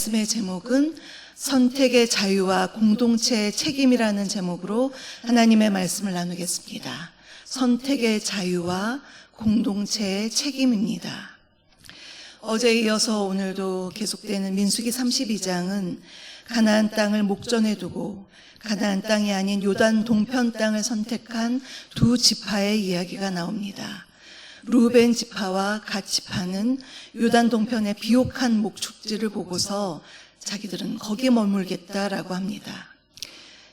말씀의 제목은 선택의 자유와 공동체의 책임이라는 제목으로 하나님의 말씀을 나누겠습니다. 선택의 자유와 공동체의 책임입니다. 어제에 이어서 오늘도 계속되는 민수기 32장은 가나안 땅을 목전에 두고 가나안 땅이 아닌 요단 동편 땅을 선택한 두 지파의 이야기가 나옵니다. 루벤 지파와 갓 지파는 요단 동편의 비옥한 목축지를 보고서 자기들은 거기에 머물겠다라고 합니다.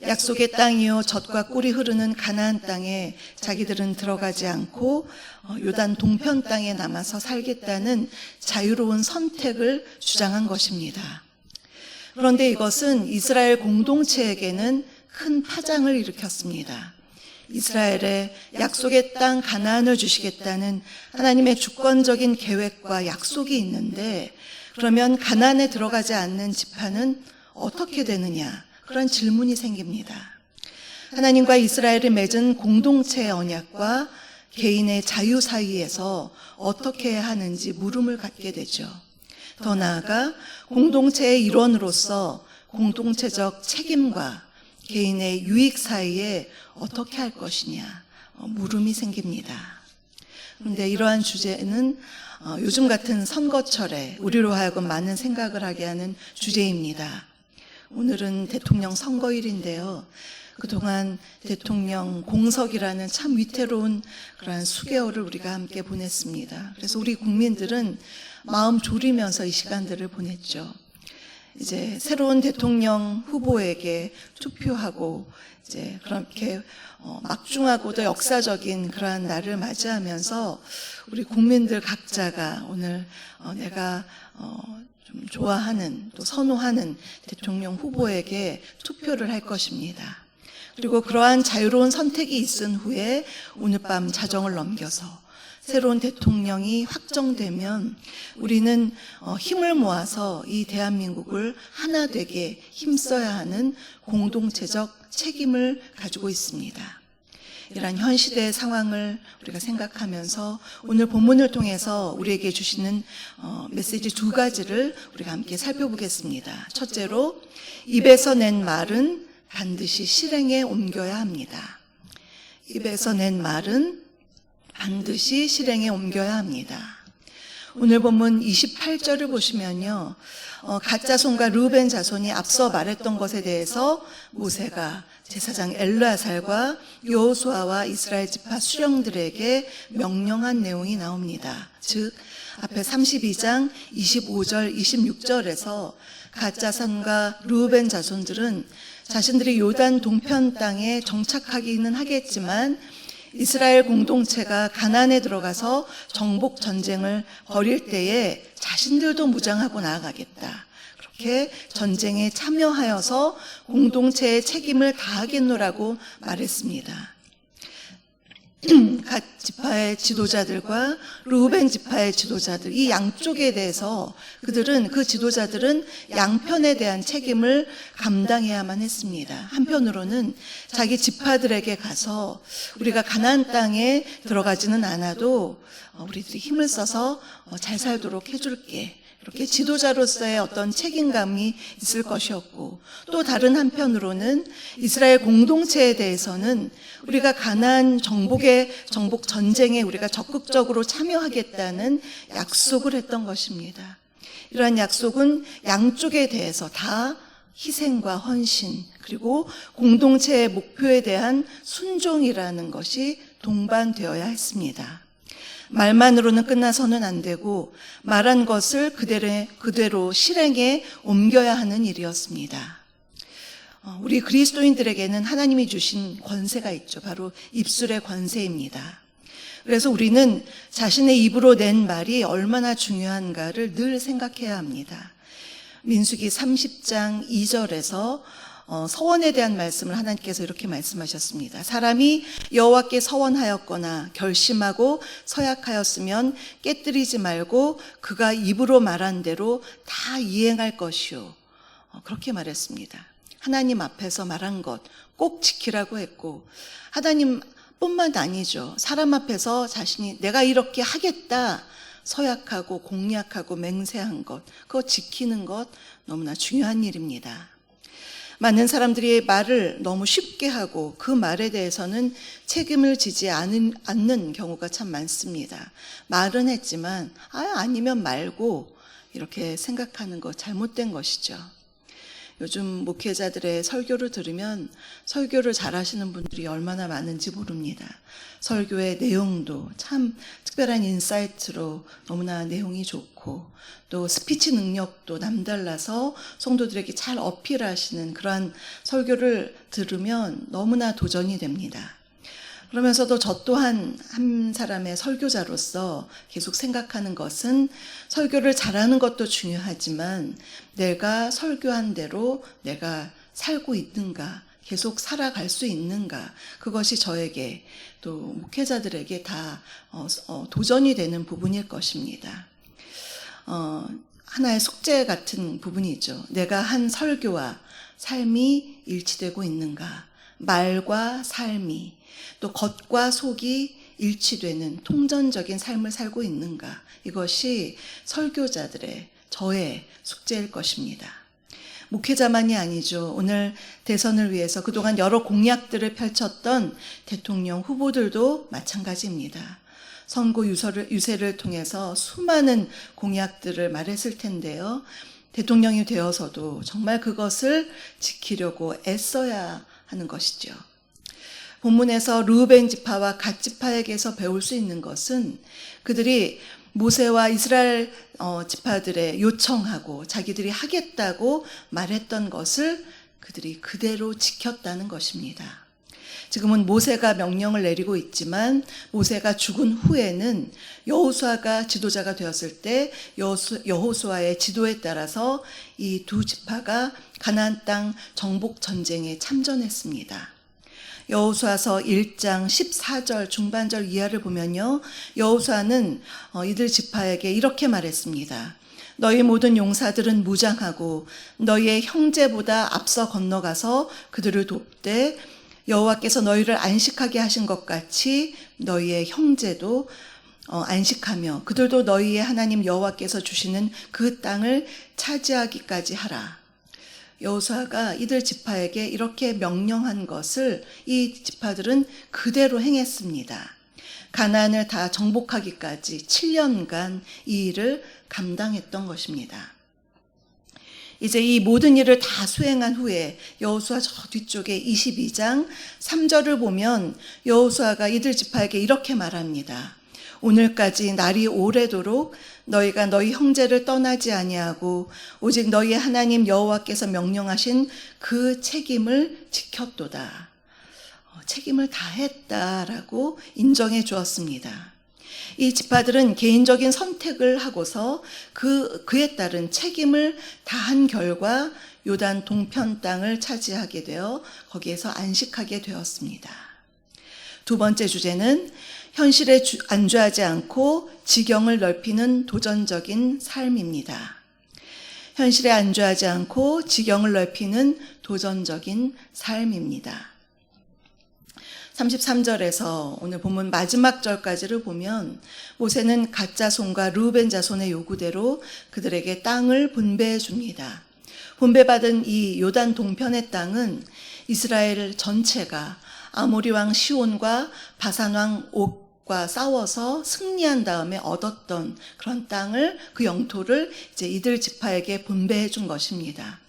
약속의 땅이요 젖과 꿀이 흐르는 가나안 땅에 자기들은 들어가지 않고 요단 동편 땅에 남아서 살겠다는 자유로운 선택을 주장한 것입니다. 그런데 이것은 이스라엘 공동체에게는 큰 파장을 일으켰습니다. 이스라엘의 약속의 땅 가나안을 주시겠다는 하나님의 주권적인 계획과 약속이 있는데, 그러면 가나안에 들어가지 않는 지파는 어떻게 되느냐, 그런 질문이 생깁니다. 하나님과 이스라엘이 맺은 공동체의 언약과 개인의 자유 사이에서 어떻게 해야 하는지 물음을 갖게 되죠. 더 나아가 공동체의 일원으로서 공동체적 책임과 개인의 유익 사이에 어떻게 할 것이냐, 물음이 생깁니다. 그런데 이러한 주제는 요즘 같은 선거철에 우리로 하여금 많은 생각을 하게 하는 주제입니다. 오늘은 대통령 선거일인데요. 그동안 대통령 공석이라는 참 위태로운 그러한 수개월을 우리가 함께 보냈습니다. 그래서 우리 국민들은 마음 졸이면서 이 시간들을 보냈죠. 이제 새로운 대통령 후보에게 투표하고 이제 그렇게 막중하고도 역사적인 그러한 날을 맞이하면서 우리 국민들 각자가 오늘 내가 좀 좋아하는 또 선호하는 대통령 후보에게 투표를 할 것입니다. 그리고 그러한 자유로운 선택이 있은 후에 오늘 밤 자정을 넘겨서 새로운 대통령이 확정되면 우리는 힘을 모아서 이 대한민국을 하나 되게 힘써야 하는 공동체적 책임을 가지고 있습니다. 이러한 현 시대의 상황을 우리가 생각하면서 오늘 본문을 통해서 우리에게 주시는 메시지 두 가지를 우리가 함께 살펴보겠습니다. 첫째로, 입에서 낸 말은 반드시 실행에 옮겨야 합니다. 입에서 낸 말은 반드시 실행에 옮겨야 합니다. 오늘 본문 28절을 보시면요, 갓 자손과 르우벤 자손이 앞서 말했던 것에 대해서 모세가 제사장 엘르아살과 여호수아와 이스라엘 지파 수령들에게 명령한 내용이 나옵니다. 즉 앞에 32장 25절 26절에서 갓 자손과 르우벤 자손들은 자신들이 요단 동편 땅에 정착하기는 하겠지만 이스라엘 공동체가 가나안에 들어가서 정복 전쟁을 벌일 때에 자신들도 무장하고 나아가겠다, 그렇게 전쟁에 참여하여서 공동체의 책임을 다하겠노라고 말했습니다. 갓 지파의 지도자들과 르우벤 지파의 지도자들, 이 양쪽에 대해서 그 지도자들은 양편에 대한 책임을 감당해야만 했습니다. 한편으로는 자기 지파들에게 가서 우리가 가나안 땅에 들어가지는 않아도 우리들이 힘을 써서 잘 살도록 해줄게, 이렇게 지도자로서의 어떤 책임감이 있을 것이었고, 또 다른 한편으로는 이스라엘 공동체에 대해서는 우리가 가나안 정복 전쟁에 우리가 적극적으로 참여하겠다는 약속을 했던 것입니다. 이러한 약속은 양쪽에 대해서 다 희생과 헌신, 그리고 공동체의 목표에 대한 순종이라는 것이 동반되어야 했습니다. 말만으로는 끝나서는 안 되고 말한 것을 그대로 실행에 옮겨야 하는 일이었습니다. 우리 그리스도인들에게는 하나님이 주신 권세가 있죠. 바로 입술의 권세입니다. 그래서 우리는 자신의 입으로 낸 말이 얼마나 중요한가를 늘 생각해야 합니다. 민수기 30장 2절에서 서원에 대한 말씀을 하나님께서 이렇게 말씀하셨습니다. 사람이 여호와께 서원하였거나 결심하고 서약하였으면 깨뜨리지 말고 그가 입으로 말한 대로 다 이행할 것이요, 그렇게 말했습니다. 하나님 앞에서 말한 것 꼭 지키라고 했고, 하나님뿐만 아니죠. 사람 앞에서 자신이 내가 이렇게 하겠다 서약하고 공약하고 맹세한 것, 그거 지키는 것 너무나 중요한 일입니다. 많은 사람들이 말을 너무 쉽게 하고 그 말에 대해서는 책임을 지지 않는 경우가 참 많습니다. 말은 했지만 아니면 말고 이렇게 생각하는 거 잘못된 것이죠. 요즘 목회자들의 설교를 들으면 설교를 잘하시는 분들이 얼마나 많은지 모릅니다. 설교의 내용도 참 특별한 인사이트로 너무나 내용이 좋고 또 스피치 능력도 남달라서 성도들에게 잘 어필하시는 그러한 설교를 들으면 너무나 도전이 됩니다. 그러면서도 저 또한 한 사람의 설교자로서 계속 생각하는 것은 설교를 잘하는 것도 중요하지만 내가 설교한 대로 내가 살고 있는가, 계속 살아갈 수 있는가, 그것이 저에게 또 목회자들에게 다 도전이 되는 부분일 것입니다. 하나의 숙제 같은 부분이죠. 내가 한 설교와 삶이 일치되고 있는가, 말과 삶이 또 겉과 속이 일치되는 통전적인 삶을 살고 있는가, 이것이 설교자들의 저의 숙제일 것입니다. 목회자만이 아니죠. 오늘 대선을 위해서 그동안 여러 공약들을 펼쳤던 대통령 후보들도 마찬가지입니다. 선거 유세를 통해서 수많은 공약들을 말했을 텐데요. 대통령이 되어서도 정말 그것을 지키려고 애써야 하는 것이죠. 본문에서 르우벤 지파와 갓 지파에게서 배울 수 있는 것은 그들이 모세와 이스라엘 지파들의 요청하고 자기들이 하겠다고 말했던 것을 그들이 그대로 지켰다는 것입니다. 지금은 모세가 명령을 내리고 있지만 모세가 죽은 후에는 여호수아가 지도자가 되었을 때 여호수아의 지도에 따라서 이 두 지파가 가나안 땅 정복 전쟁에 참전했습니다. 여호수아서 1장 14절 중반절 이하를 보면요, 여호수아는 이들 지파에게 이렇게 말했습니다. 너희 모든 용사들은 무장하고 너희의 형제보다 앞서 건너가서 그들을 돕되 여호와께서 너희를 안식하게 하신 것 같이 너희의 형제도 안식하며 그들도 너희의 하나님 여호와께서 주시는 그 땅을 차지하기까지 하라. 여호수아가 이들 지파에게 이렇게 명령한 것을 이 지파들은 그대로 행했습니다. 가나안을 다 정복하기까지 7년간 이 일을 감당했던 것입니다. 이제 이 모든 일을 다 수행한 후에 여호수아 저 뒤쪽에 22장 3절을 보면 여호수아가 이들 지파에게 이렇게 말합니다. 오늘까지 날이 오래도록 너희가 너희 형제를 떠나지 아니하고 오직 너희 하나님 여호와께서 명령하신 그 책임을 지켰도다. 책임을 다했다라고 인정해 주었습니다. 이 지파들은 개인적인 선택을 하고서 그에 따른 책임을 다한 결과 요단 동편 땅을 차지하게 되어 거기에서 안식하게 되었습니다. 두 번째 주제는 현실에 안주하지 않고 지경을 넓히는 도전적인 삶입니다. 현실에 안주하지 않고 지경을 넓히는 도전적인 삶입니다. 33절에서 오늘 본문 마지막 절까지를 보면 모세는 갓 자손과 르우벤 자손의 요구대로 그들에게 땅을 분배해 줍니다. 분배받은 이 요단 동편의 땅은 이스라엘 전체가 아모리 왕 시온과 바산 왕 옥과 싸워서 승리한 다음에 얻었던 그런 땅을, 그 영토를 이제 이들 지파에게 분배해 준 것입니다.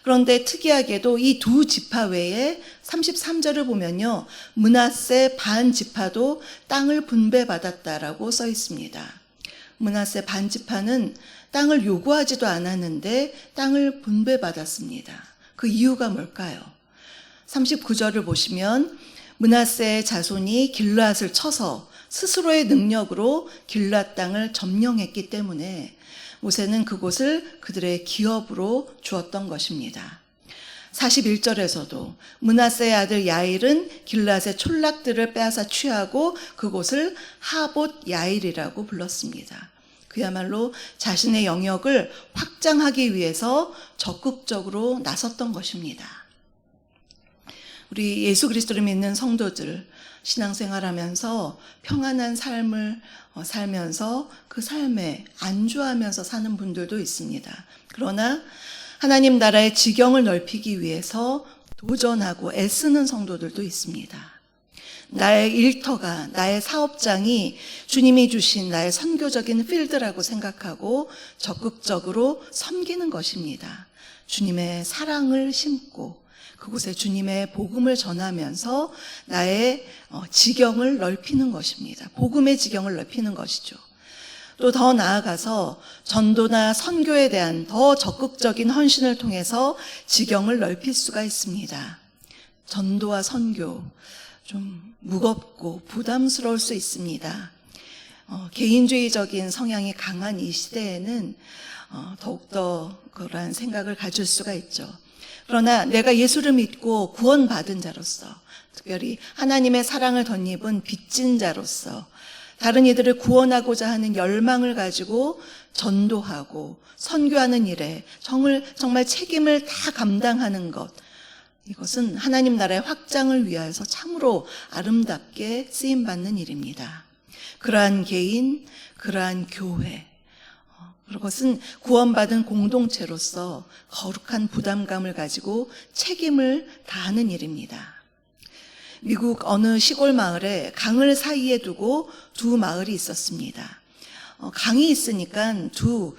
그런데 특이하게도 이 두 지파 외에 33절을 보면요, 므낫세 반 지파도 땅을 분배받았다라고 써 있습니다. 므낫세 반 지파는 땅을 요구하지도 않았는데 땅을 분배받았습니다. 그 이유가 뭘까요? 39절을 보시면 므낫세의 자손이 길르앗을 쳐서 스스로의 능력으로 길르앗 땅을 점령했기 때문에 모세는 그곳을 그들의 기업으로 주었던 것입니다. 41절에서도 므낫세의 아들 야일은 길르앗의 촌락들을 빼앗아 취하고 그곳을 하봇 야일이라고 불렀습니다. 그야말로 자신의 영역을 확장하기 위해서 적극적으로 나섰던 것입니다. 우리 예수 그리스도를 믿는 성도들 신앙생활하면서 평안한 삶을 살면서 그 삶에 안주하면서 사는 분들도 있습니다. 그러나 하나님 나라의 지경을 넓히기 위해서 도전하고 애쓰는 성도들도 있습니다. 나의 일터가, 나의 사업장이 주님이 주신 나의 선교적인 필드라고 생각하고 적극적으로 섬기는 것입니다. 주님의 사랑을 심고 그곳에 주님의 복음을 전하면서 나의 지경을 넓히는 것입니다. 복음의 지경을 넓히는 것이죠. 또 더 나아가서 전도나 선교에 대한 더 적극적인 헌신을 통해서 지경을 넓힐 수가 있습니다. 전도와 선교 좀 무겁고 부담스러울 수 있습니다. 개인주의적인 성향이 강한 이 시대에는 더욱더 그러한 생각을 가질 수가 있죠. 그러나 내가 예수를 믿고 구원받은 자로서, 특별히 하나님의 사랑을 덧입은 빚진 자로서 다른 이들을 구원하고자 하는 열망을 가지고 전도하고 선교하는 일에 정말 책임을 다 감당하는 것, 이것은 하나님 나라의 확장을 위하여서 참으로 아름답게 쓰임받는 일입니다. 그러한 개인, 그러한 교회, 그것은 구원받은 공동체로서 거룩한 부담감을 가지고 책임을 다하는 일입니다. 미국 어느 시골 마을에 강을 사이에 두고 두 마을이 있었습니다. 강이 있으니까 두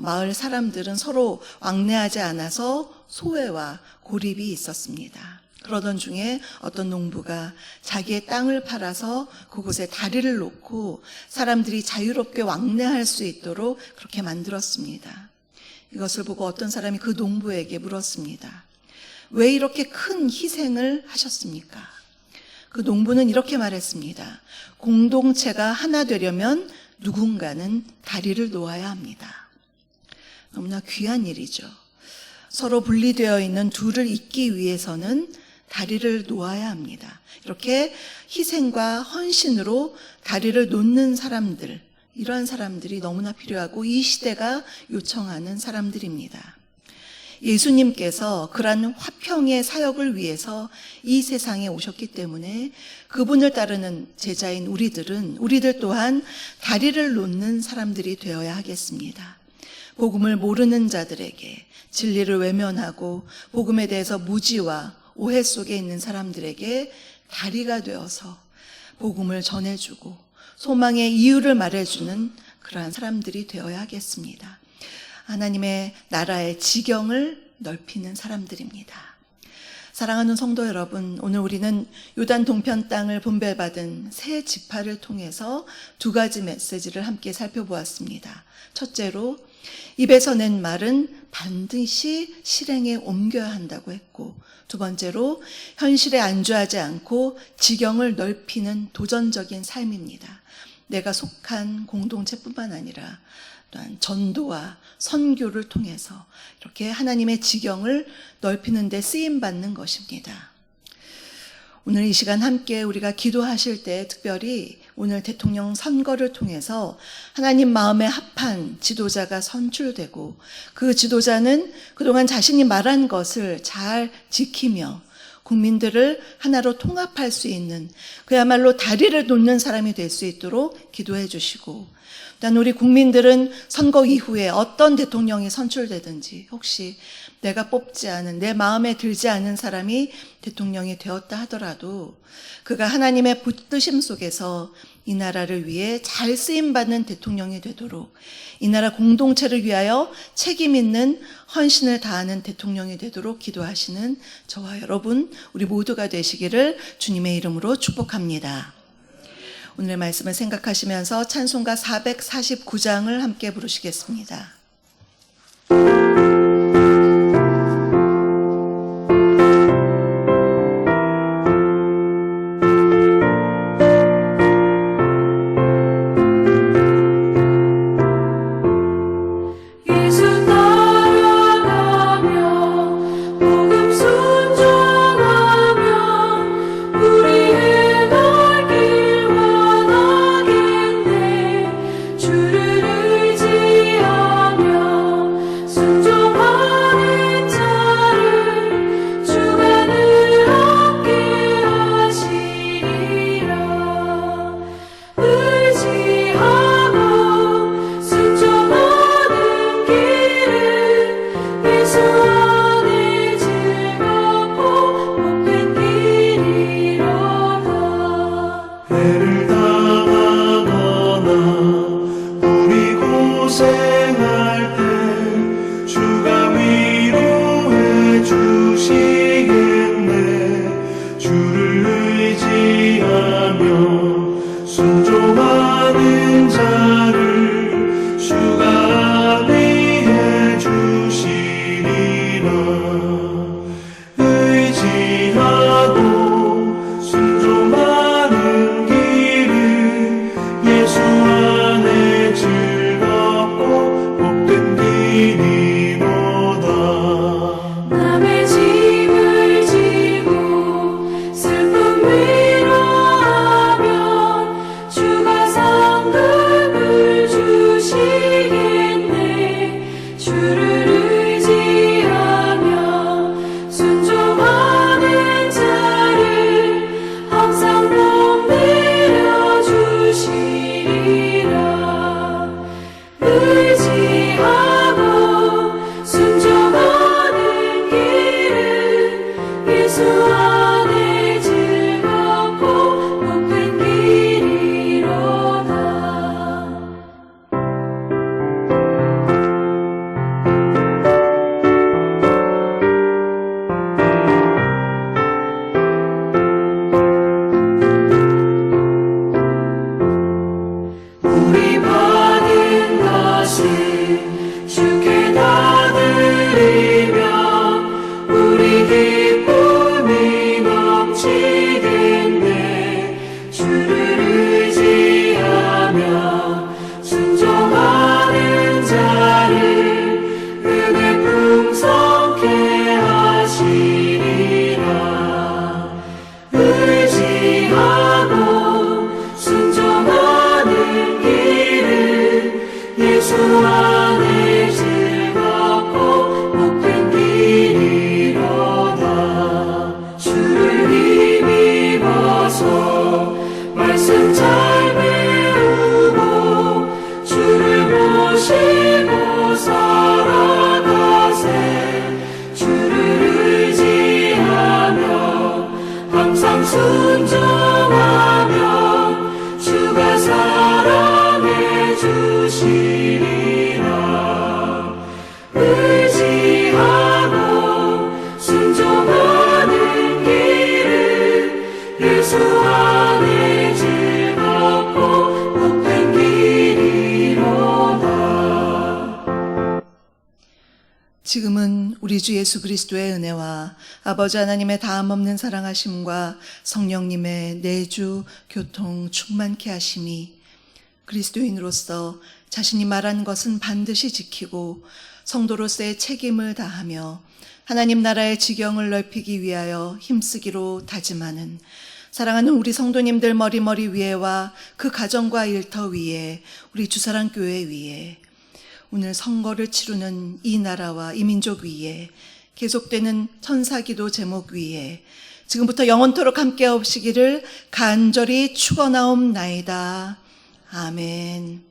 마을 사람들은 서로 왕래하지 않아서 소외와 고립이 있었습니다. 그러던 중에 어떤 농부가 자기의 땅을 팔아서 그곳에 다리를 놓고 사람들이 자유롭게 왕래할 수 있도록 그렇게 만들었습니다. 이것을 보고 어떤 사람이 그 농부에게 물었습니다. 왜 이렇게 큰 희생을 하셨습니까? 그 농부는 이렇게 말했습니다. 공동체가 하나 되려면 누군가는 다리를 놓아야 합니다. 너무나 귀한 일이죠. 서로 분리되어 있는 둘을 잇기 위해서는 다리를 놓아야 합니다. 이렇게 희생과 헌신으로 다리를 놓는 사람들, 이러한 사람들이 너무나 필요하고 이 시대가 요청하는 사람들입니다. 예수님께서 그러한 화평의 사역을 위해서 이 세상에 오셨기 때문에 그분을 따르는 제자인 우리들 또한 다리를 놓는 사람들이 되어야 하겠습니다. 복음을 모르는 자들에게, 진리를 외면하고 복음에 대해서 무지와 오해 속에 있는 사람들에게 다리가 되어서 복음을 전해주고 소망의 이유를 말해주는 그러한 사람들이 되어야 하겠습니다. 하나님의 나라의 지경을 넓히는 사람들입니다. 사랑하는 성도 여러분, 오늘 우리는 요단 동편 땅을 분배받은 세 지파를 통해서 두 가지 메시지를 함께 살펴보았습니다. 첫째로 입에서 낸 말은 반드시 실행에 옮겨야 한다고 했고, 두 번째로 현실에 안주하지 않고 지경을 넓히는 도전적인 삶입니다. 내가 속한 공동체뿐만 아니라 또한 전도와 선교를 통해서 이렇게 하나님의 지경을 넓히는 데 쓰임받는 것입니다. 오늘 이 시간 함께 우리가 기도하실 때 특별히 오늘 대통령 선거를 통해서 하나님 마음에 합한 지도자가 선출되고 그 지도자는 그동안 자신이 말한 것을 잘 지키며 국민들을 하나로 통합할 수 있는 그야말로 다리를 놓는 사람이 될 수 있도록 기도해 주시고, 또 우리 국민들은 선거 이후에 어떤 대통령이 선출되든지 혹시 내가 뽑지 않은, 내 마음에 들지 않은 사람이 대통령이 되었다 하더라도 그가 하나님의 붙드심 속에서 이 나라를 위해 잘 쓰임받는 대통령이 되도록, 이 나라 공동체를 위하여 책임 있는 헌신을 다하는 대통령이 되도록 기도하시는 저와 여러분, 우리 모두가 되시기를 주님의 이름으로 축복합니다. 오늘의 말씀을 생각하시면서 찬송가 449장을 함께 부르시겠습니다. 순종 예수 안에 즐겁고 복된 길이로다. 우리 받은 것을 주께 다 드리며 우리 기쁨이 넘치겠네. 주를 의지하며 순종하는 자를 은혜 풍성케 하시리라. 의지하고 순종하는 길은 예수 안에 즐겁고 복된 길이로다. 주를 힘입어서 말씀 잘 배우고 주를 모시고 살아가세. 주를 의지하며 항상 순종하며 주가 사랑해 주시리라. 의지하고 순종하는 길은 예수 안에 즐겁고 복된 길이로다. 지금은 우리 주 예수 그리스도의 은혜와 아버지 하나님의 다함없는 사랑하심과 성령님의 내주 교통 충만케 하심이 그리스도인으로서 자신이 말한 것은 반드시 지키고 성도로서의 책임을 다하며 하나님 나라의 지경을 넓히기 위하여 힘쓰기로 다짐하는 사랑하는 우리 성도님들 머리 위에와 그 가정과 일터 위에 우리 주사랑교회 위에 오늘 선거를 치르는 이 나라와 이 민족 위에 계속되는 천사기도 제목 위에 지금부터 영원토록 함께 하시기를 간절히 축원하옵나이다. 아멘.